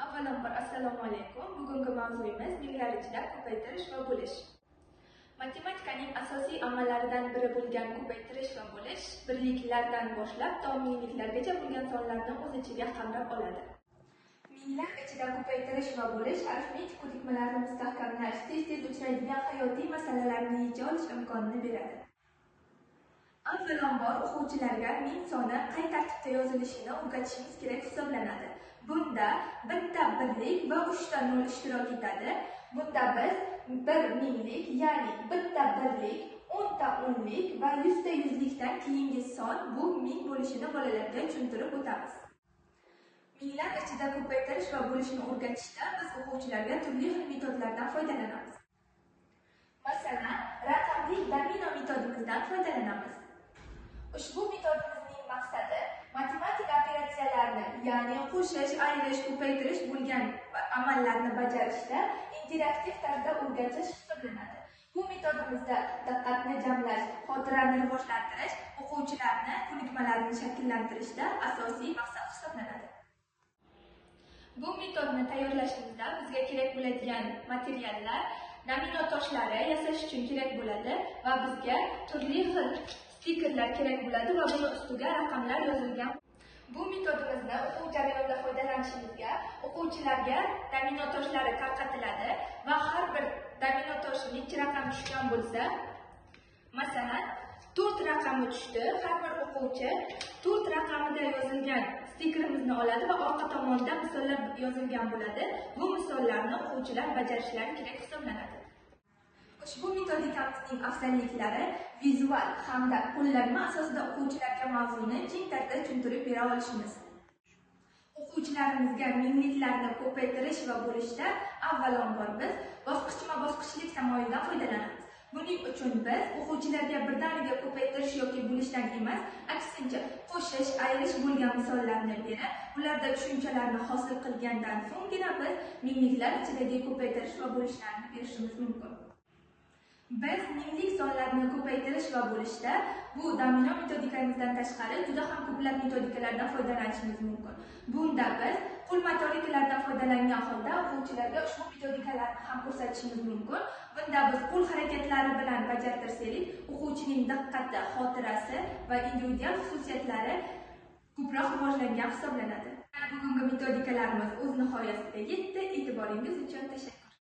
Avvalambor assalomu alaykum. Bugungi mavzuimiz millar ichida ko'paytirish va bo'lish. Matematikaning asosiy amallaridan biri bo'lgan ko'paytirish va bo'lish birliklardan boshlab to mingliklargacha bo'lgan sonlarni o'z ichiga qamrab oladi. Minglar ichida ko'paytirish va bo'lish arifmetik ko'nikmalarni mustahkamlash, tez-tez uchraydigan hayotiy masalalarni yecha olish imkonini beradi. Avvalambor o'quvchilarga ming soni qay tartibda yozilishini o'rgatishimiz kerak hisoblanadi. Bunda bitta birlik va 3 ta nol ishtirok etadi. Bunda biz 1 minglik, ya'ni bitta birlik, 10 ta o'nlik va 100 ta yuzlikdan keyingi son bu ming bo'lishini bolalarga tushuntirib o'tamiz. Minglar ichida ko'paytirish va bo'lishni o'rgatishda biz o'quvchilarga turli xil metodlardan foydalanamiz. Masalan, raqamli domino metodimizdan foydalanamiz. Ushbu metodimizning maqsadi matematik operatsiyalarni, ya'ni qo'shish, ayirish, ko'paytirish bo'lgan amallarni bajarishda interaktiv tarzda o'rgatish hisoblanadi. Bu metodimizda diqqatni jamlash, xotirani rivojlantirish, o'quvchilarni ko'nikmalarini shakllantirishda asosiy maqsad hisoblanadi. Bu metodni tayyorlashimizda bizga kerak bo'ladigan materiallar domino toshlari yasash uchun kerak bo'ladi va bizga turli xil stikerlar kerak bo'ladi va buni ustiga raqamlar yozilgan. Bu metodimizni o'quv jarayonida foydalanishimizga o'quvchilarga domino toshlari tarqatiladi va har bir domino toshiga necha raqam tushgan bo'lsa, masalan, 4 raqami tushdi, har bir o'quvchi 4 raqamida yozilgan stikerimizni oladi va orqa tomonda misollar yozilgan bo'ladi. Bu misollarni o'quvchilar bajarishlari kerak hisoblanadi. Ushbu metodikamizning afzalliklari vizual hamda qo'llanma asosida o'quvchilarga mavzuni keng tarzda tushuntirib bera olishimiz. O'quvchilarimizga mingliklarni ko'paytirish va bo'lishda avvalambor biz bosqichma-bosqichlik tamoyildan foydalanamiz. Buning uchun biz o'quvchilarga birdaniga ko'paytirish yoki bo'lishdan emas, aksincha qo'shish, ayirish bo'lgan misollarni berib, ularda tushunchalarni hosil qilgandan so'nggina biz mingliklar ichidagi ko'paytirish va bo'lishlarni berishimiz mumkin. Biz minglik sonlarni ko'paytirish va bo'lishda bu domino metodikamizdan tashqari juda ham ko'plab metodikalardan foydalanishimiz mumkin. Bunda biz qo'l motorikalardan foydalangan holda o'quvchilarga ushbu metodikalarni ham ko'rsatishimiz mumkin. Bunda biz qo'l harakatlari bilan bajartirsak, o'quvchining diqqati, xotirasi va individual xususiyatlari ko'proq rivojlangan hisoblanadi. Bugungi metodikalarimiz o'z nihoyasiga yetdi. E'tiboringiz uchun tashakkur.